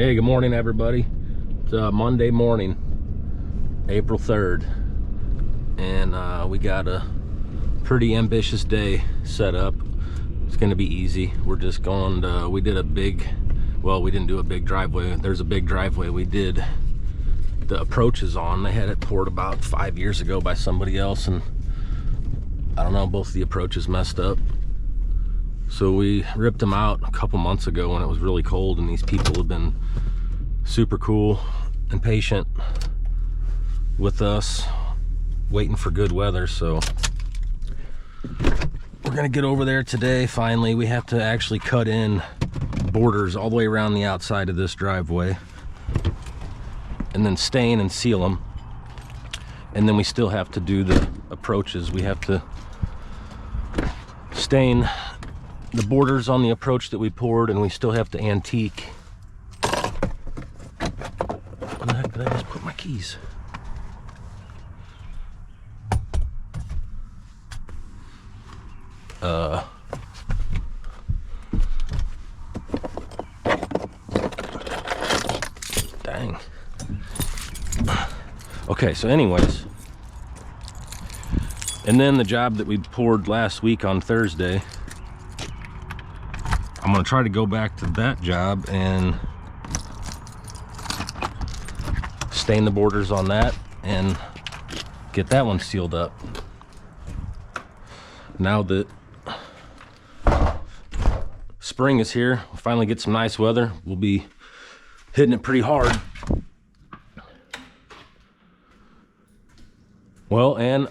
Hey, good morning, everybody. It's Monday morning, April 3rd, and we got a pretty ambitious day set up. It's going to be easy. We're just going to, we did a big, well, we didn't do a big driveway. There's a big driveway we did the approaches on. They had it poured about 5 years ago by somebody else, and I don't know, both the approaches messed up. So we ripped them out a couple months ago when it was really cold, and these people have been super cool and patient with us, waiting for good weather. So we're gonna get over there today. Finally, we have to actually cut in borders all the way around the outside of this driveway and then stain and seal them. And then we still have to do the approaches. We have to stain the borders on the approach that we poured, and we still have to antique. Where the heck did I just put my keys? Dang. Okay, so anyways, and then the job that we poured last week on Thursday, I'm gonna try to go back to that job and stain the borders on that and get that one sealed up. Now that spring is here, we'll finally get some nice weather. We'll be hitting it pretty hard. Well, and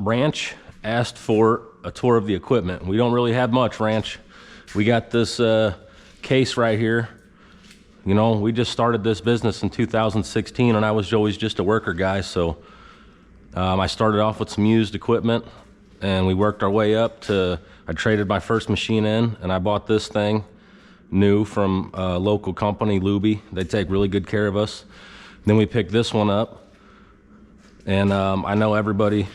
Ranch asked for a tour of the equipment. We don't really have much, Ranch. We got this case right here. You know, we just started this business in 2016, and I was always just a worker guy. So I started off with some used equipment, and we worked our way up to, I traded my first machine in, and I bought this thing new from a local company, Luby. They take really good care of us. Then we picked this one up, and I know everybody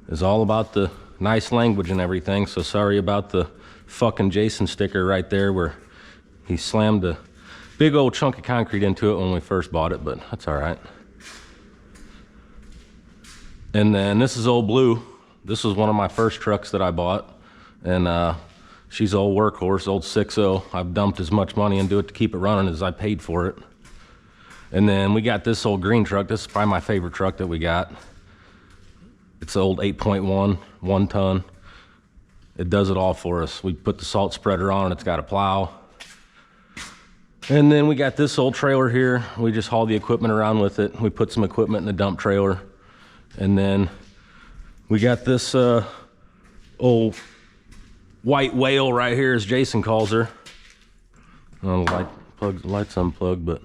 is all about the nice language and everything, so sorry about the fucking Jason sticker right there where he slammed a big old chunk of concrete into it when we first bought it, but that's all right. And then this is Old Blue. This was one of my first trucks that I bought, and she's old workhorse, old 6.0. I've dumped as much money into it to keep it running as I paid for it. And then we got this old green truck. This is probably my favorite truck that we got. It's the old 8.1, 1 ton. It does it all for us. We put the salt spreader on, and it's got a plow. And then we got this old trailer here. We just haul the equipment around with it. We put some equipment in the dump trailer. And then we got this old white whale right here, as Jason calls her. Oh, the light's unplugged, but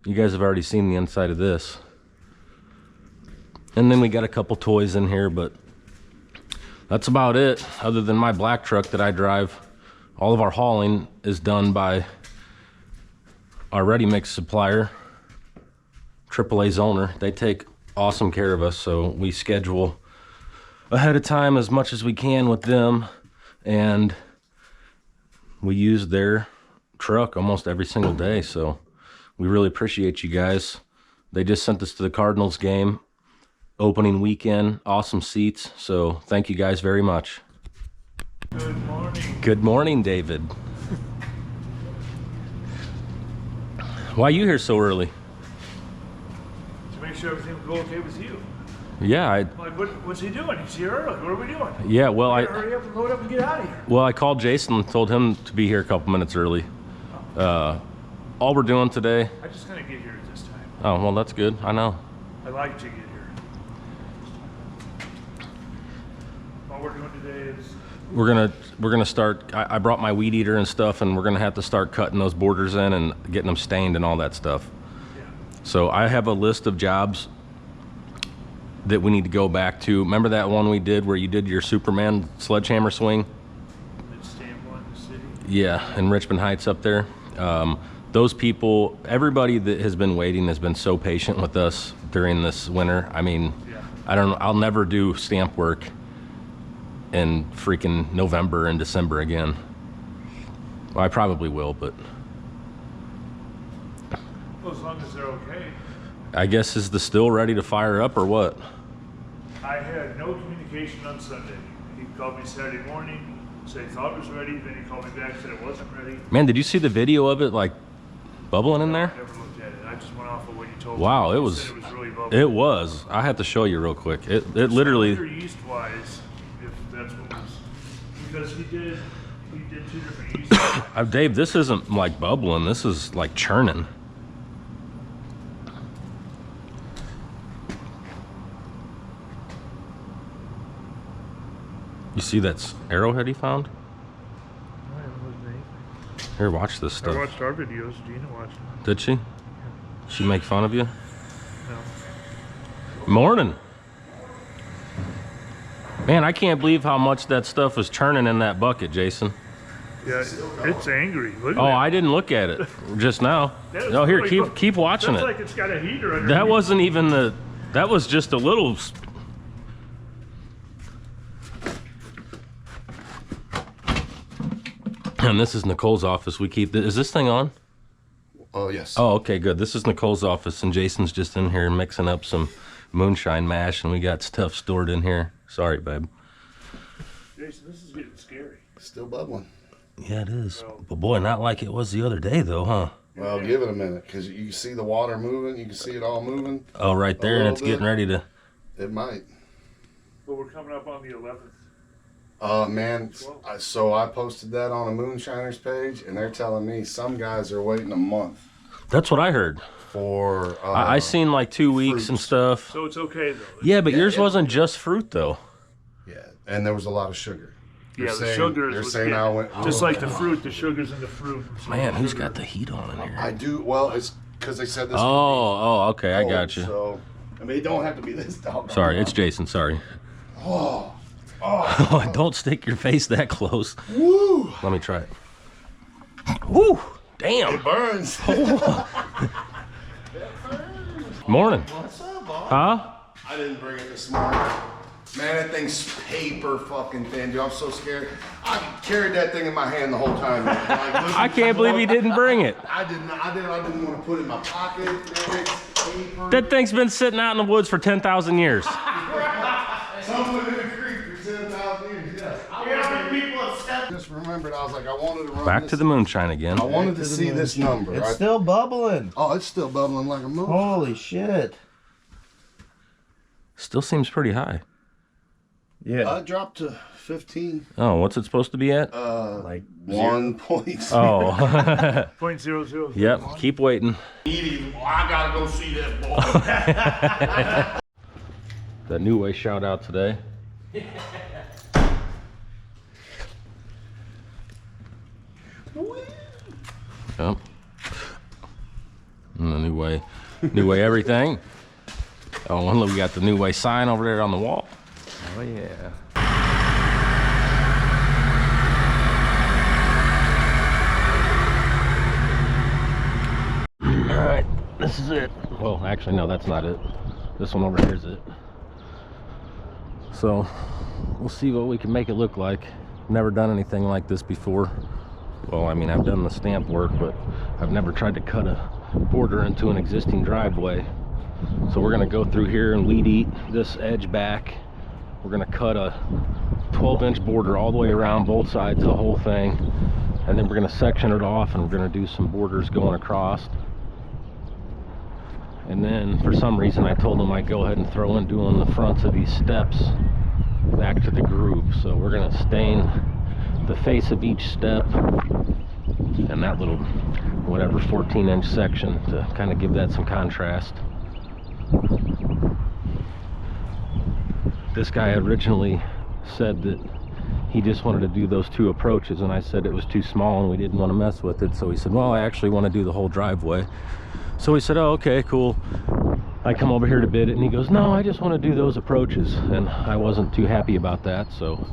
you guys have already seen the inside of this. And then we got a couple toys in here, but that's about it. Other than my black truck that I drive, all of our hauling is done by our ready mix supplier, AAA Zoner. They take awesome care of us, so we schedule ahead of time as much as we can with them, and we use their truck almost every single day, so we really appreciate you guys. They just sent us to the Cardinals game opening weekend, awesome seats, so thank you guys very much. Good morning. Good morning, David. Why are you here so early? To make sure everything will go okay with you. Yeah, Like, what's he doing? He's here early. What are we doing? yeah, well, Hurry up and load up and get out of here. I called Jason and told him to be here a couple minutes early. All we're doing today, I just gonna get here this time. oh, well, that's good, I know. I like to get here. All we're doing today is We're gonna start, I brought my weed eater and stuff, and we're gonna have to start cutting those borders in and getting them stained and all that stuff. yeah. So I have a list of jobs that we need to go back to. Remember that one we did where you did your Superman sledgehammer swing? Let's stand one in the city. Yeah, in Richmond Heights up there. Those people, everybody that has been waiting has been so patient with us during this winter. I mean, Yeah. I don't know, I'll never do stamp work in freaking November and December again. Well, I probably will, but as long as they're okay. I guess is the still ready to fire up or what? I had no communication on Sunday. He called me Saturday morning, said he thought it was ready, then he called me back, said it wasn't ready. Man, did you see the video of it like bubbling in there? I never looked at it. I just went off of what you told Wow, me. it You was. said it was really bubbling. It was. I have to show you real quick. It literally. Yeast-wise, if that's what was, because he did 2 different yeasts. Dave, this isn't like bubbling. This is like churning. You see that arrowhead he found? Here, watch this I stuff. watched our videos. Gina watched them. Did she? She make fun of you? No. Morning. Man, I can't believe how much that stuff is churning in that bucket, Jason. Yeah, it's angry. Look at Oh, that. I didn't look at it just now. That was No, here, really keep watching That's it. like it's got a heater underneath. That wasn't even the. That was just a little. And this is Nicole's office. We keep. Is this thing on? Oh, yes. Oh, okay, good. This is Nicole's office, and Jason's just in here mixing up some moonshine mash, and we got stuff stored in here. Sorry, babe. Jason, this is getting scary. Still bubbling. Yeah, it is. But boy, not like it was the other day, though, huh? Well, give it a minute, because you can see the water moving. You can see it all moving. Oh, right there, and little it's getting bit. ready to. It might. But we're coming up on the 11th. Man, so I posted that on a Moonshiners page, and they're telling me some guys are waiting a month That's what I heard. for. I seen like 2 weeks and fruits. stuff. So it's okay, though. Yeah, but Yeah, yours yeah. wasn't just fruit, though. Yeah, and there was a lot of sugar. Yeah, the saying- sugars They're was saying getting- I went just like the fruit, the sugars in the fruit. Man, who's got the heat on in here? I do. Well, it's because they said this. Oh, okay, I could be got you. So, I mean, it don't have to be this dog. Sorry, it's Jason, sorry. Oh, don't stick your face that close. Woo! Let me try it. Woo, damn. It burns. Morning. What's up, boss? Huh? I didn't bring it this morning. Man, that thing's paper fucking thin, dude. I'm so scared. I carried that thing in my hand the whole time. Man. Like, I can't believe he didn't bring it. I didn't want to put it in my pocket. Man, it's paper. That thing's been sitting out in the woods for 10,000 years. Someone in the creek for 10,000 years. Yes. Just remembered. I was like, I wanted to run Back this. to the moonshine again. I wanted to see this number. It's I- still bubbling. oh, it's still bubbling like a moon. Holy shit. Still seems pretty high. Yeah. I dropped to 15. Oh, what's it supposed to be at? Like 1 point. Oh, 0.00. yep, keep waiting. I gotta go see that boy. That New Way shout out today. Yep. And the New Way everything. Oh, and look, we got the New Way sign over there on the wall. Oh yeah. All right, this is it. Well, actually, no, that's not it. This one over here is it. So, we'll see what we can make it look like. Never done anything like this before. Well, I mean, I've done the stamp work, but I've never tried to cut a border into an existing driveway. So we're gonna go through here and weed eat this edge back. We're gonna cut a 12-inch border all the way around both sides of the whole thing. And then we're gonna section it off and we're gonna do some borders going across. And then for some reason I told them I'd go ahead and throw in doing the fronts of these steps back to the groove. So we're gonna stain the face of each step and that little whatever 14-inch section to kind of give that some contrast. This guy originally said that he just wanted to do those 2 approaches, and I said it was too small and we didn't want to mess with it. So he said, well, I actually want to do the whole driveway. So we said, oh, okay, cool. I come over here to bid it, and he goes, no, I just want to do those approaches. And I wasn't too happy about that. So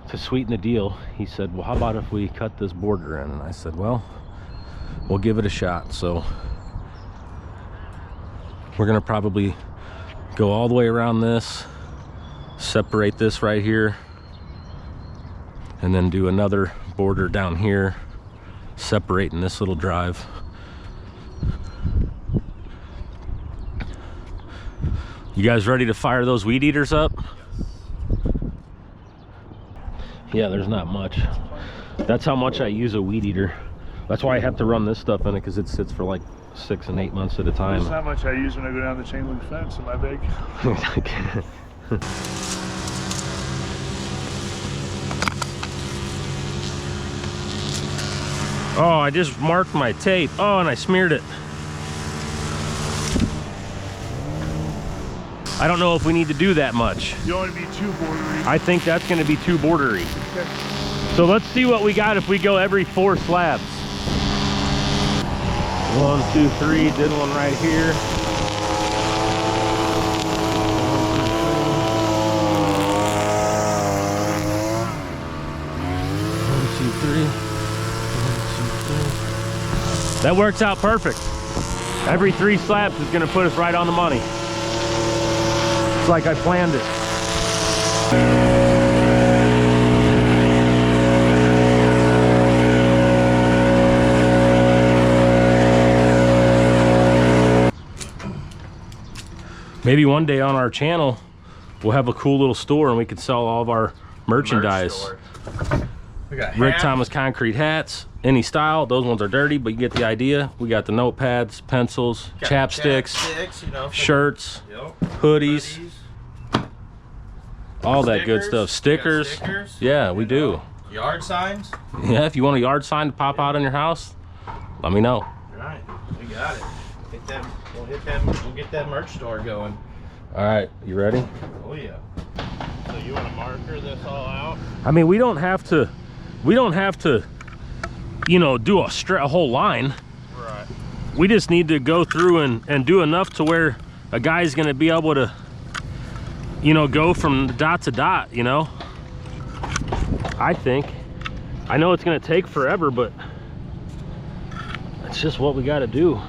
to sweeten the deal, he said, well, how about if we cut this border in? And I said, well, we'll give it a shot. So we're gonna probably go all the way around this, separate this right here, and then do another border down here, separating this little drive. You guys ready to fire those weed eaters up? Yeah, there's not much. That's how much I use a weed eater. That's why I have to run this stuff in it, because it sits for like 6 and 8 months at a time. That's not much I use when I go down the chain link fence in my bag. Oh, I just marked my tape. Oh, and I smeared it. I don't know if we need to do that much. You don't want to be too bordery. I think that's going to be too bordery. Okay. So let's see what we got if we go every 4 slabs. 1, 2, 3, did one right here. 1, 2, 3. 1, 2, 3. That works out perfect. Every 3 slabs is going to put us right on the money. It's like I planned it. Maybe one day on our channel, we'll have a cool little store and we can sell all of our merchandise. We got Rick Thomas concrete hats, any style. Those ones are dirty, but you get the idea. We got the notepads, pencils, chapsticks, you know, shirts, yep. hoodies, all that good stuff. Stickers. Stickers. Yeah, we do. Yard signs. Yeah, if you want a yard sign to pop out in your house, let me know. All right, we got it. We'll get that merch store going. All right, you ready? Oh yeah. So you want to marker this all out? I mean, we don't have to, you know, do a whole line. Right. We just need to go through and do enough to where a guy's gonna be able to, you know, go from dot to dot, you know? I think. I know it's gonna take forever, but it's just what we gotta do.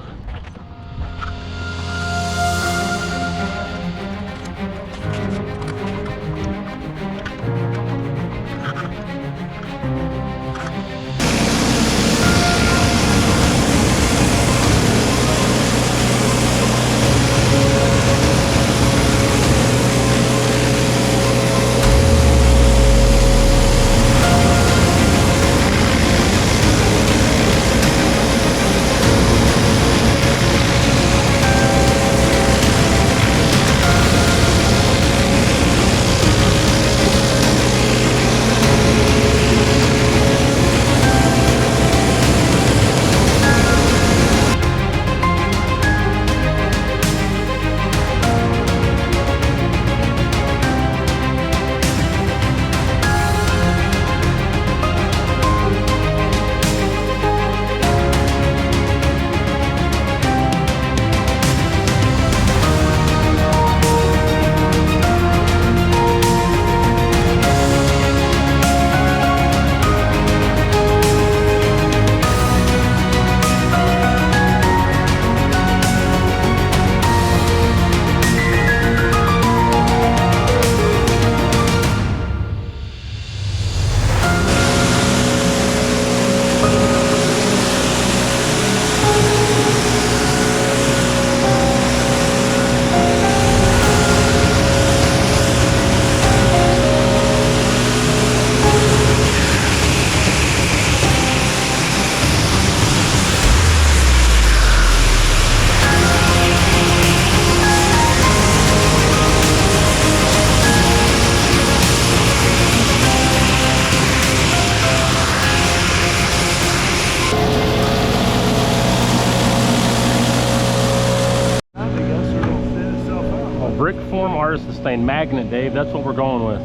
Brick form artist sustain magnet, Dave. That's what we're going with.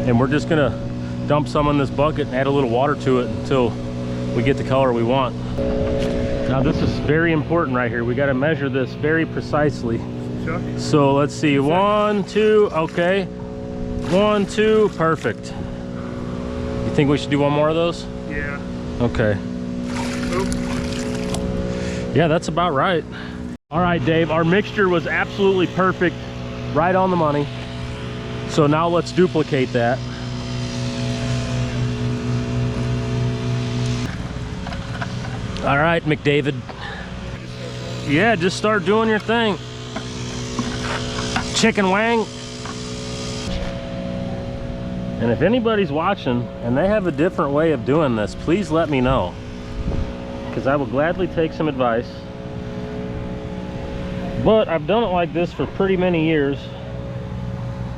And we're just gonna dump some in this bucket and add a little water to it until we get the color we want. Now this is very important right here. We gotta measure this very precisely. Chuck? So let's see, 1, 2, okay. 1, 2, perfect. You think we should do one more of those? Yeah. Okay. Oop. Yeah, that's about right. All right, Dave, our mixture was absolutely perfect, right on the money. So now let's duplicate that. All right, McDavid. Yeah, just start doing your thing. chicken wang. And if anybody's watching and they have a different way of doing this, please let me know, because I will gladly take some advice. But I've done it like this for pretty many years,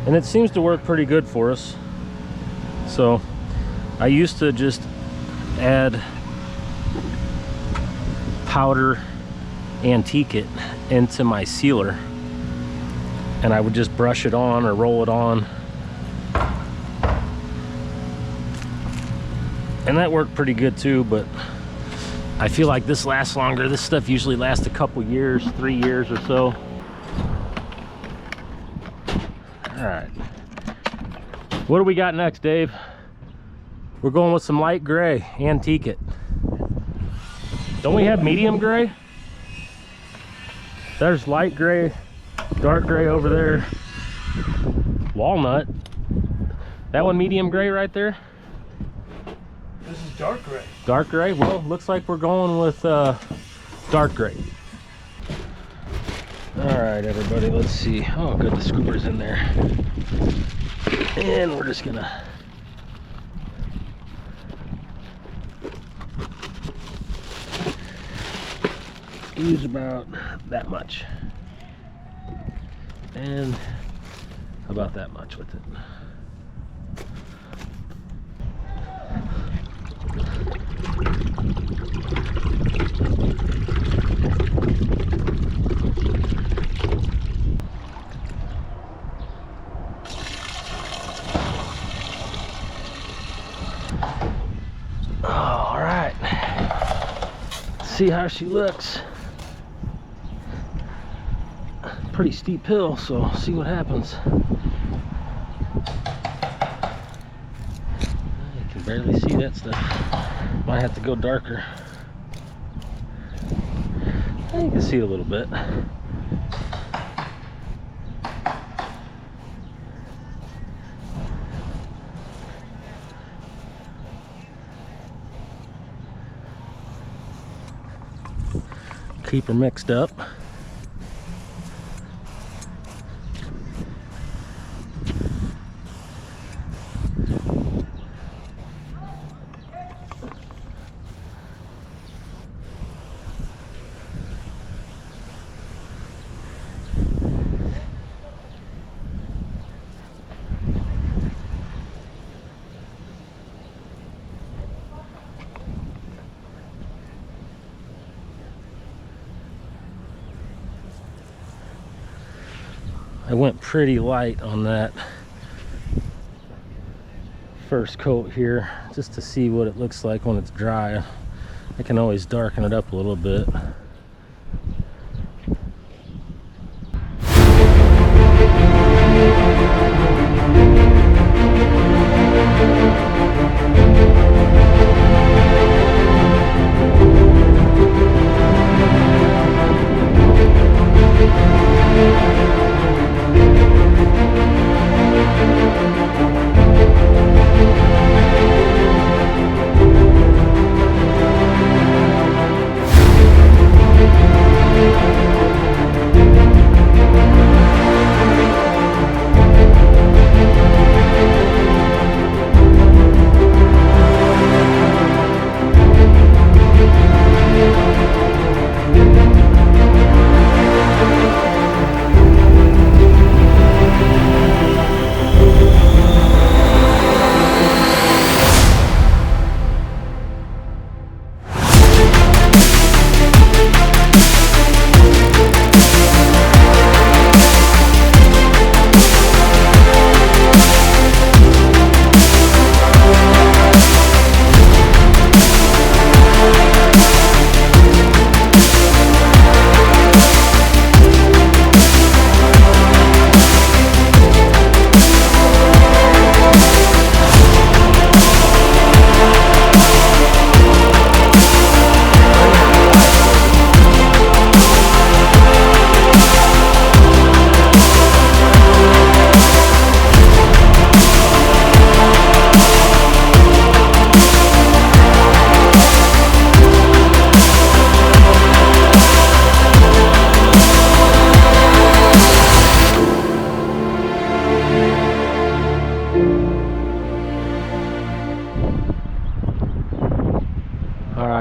and it seems to work pretty good for us. So I used to just add powder antique it into my sealer, and I would just brush it on or roll it on, and that worked pretty good too. But I feel like this lasts longer. This stuff usually lasts a couple years, 3 years or so. All right, what do we got next, Dave? We're going with some light gray, antique it. Don't we have medium gray? There's light gray, dark gray over there. Walnut. That one medium gray right there? This is dark gray. Dark gray? Well, looks like we're going with dark gray. All right, everybody, let's see. Oh, good, the scooper's in there. And we're just gonna use about that much, and about that much with it. All right, see how she looks. Pretty steep hill, so see what happens. You can barely see that stuff. Might have to go darker. You can see a little bit. Keep her mixed up. I went pretty light on that first coat here, just to see what it looks like when it's dry. I can always darken it up a little bit.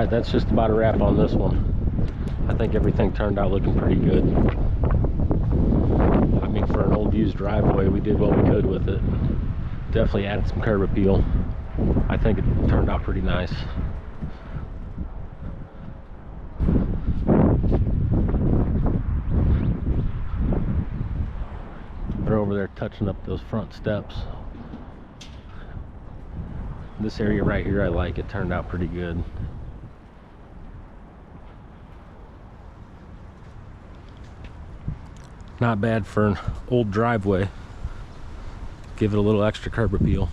right, that's just about a wrap on this one. I think everything turned out looking pretty good. I mean, for an old used driveway, we did what we could with it. Definitely added some curb appeal. I think it turned out pretty nice. They're over there touching up those front steps. This area right here, I like. It turned out pretty good. Not bad for an old driveway. Give it a little extra curb appeal.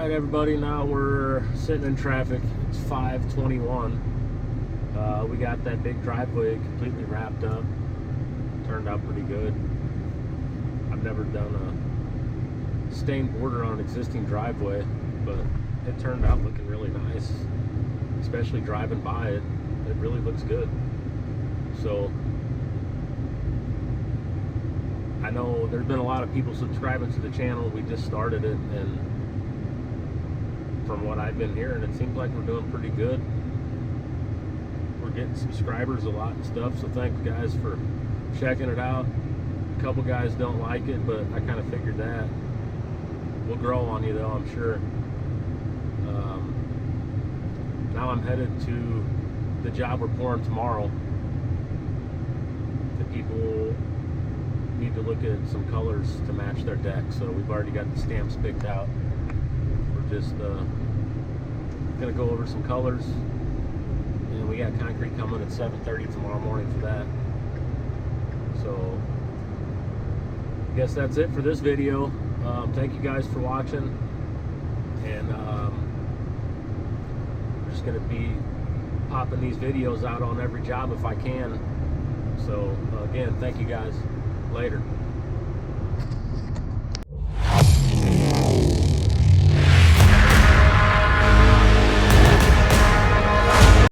Everybody, now we're sitting in traffic. It's 5:21. We got that big driveway completely wrapped up. Turned out pretty good. I've never done a stained border on an existing driveway, but it turned out looking really nice. Especially driving by it, it really looks good. So I know there's been a lot of people subscribing to the channel. We just started it, and from what I've been hearing, it seems like we're doing pretty good. We're getting subscribers a lot and stuff, so thanks guys for checking it out. A couple guys don't like it, but I kind of figured that. We'll grow on you though, I'm sure. Now I'm headed to the job we're pouring tomorrow. The people need to look at some colors to match their deck, so we've already got the stamps picked out. Just gonna go over some colors, and we got concrete coming at 7:30 tomorrow morning for that. So I guess that's it for this video. Thank you guys for watching, and I'm just gonna be popping these videos out on every job if I can. So again, thank you guys. Later.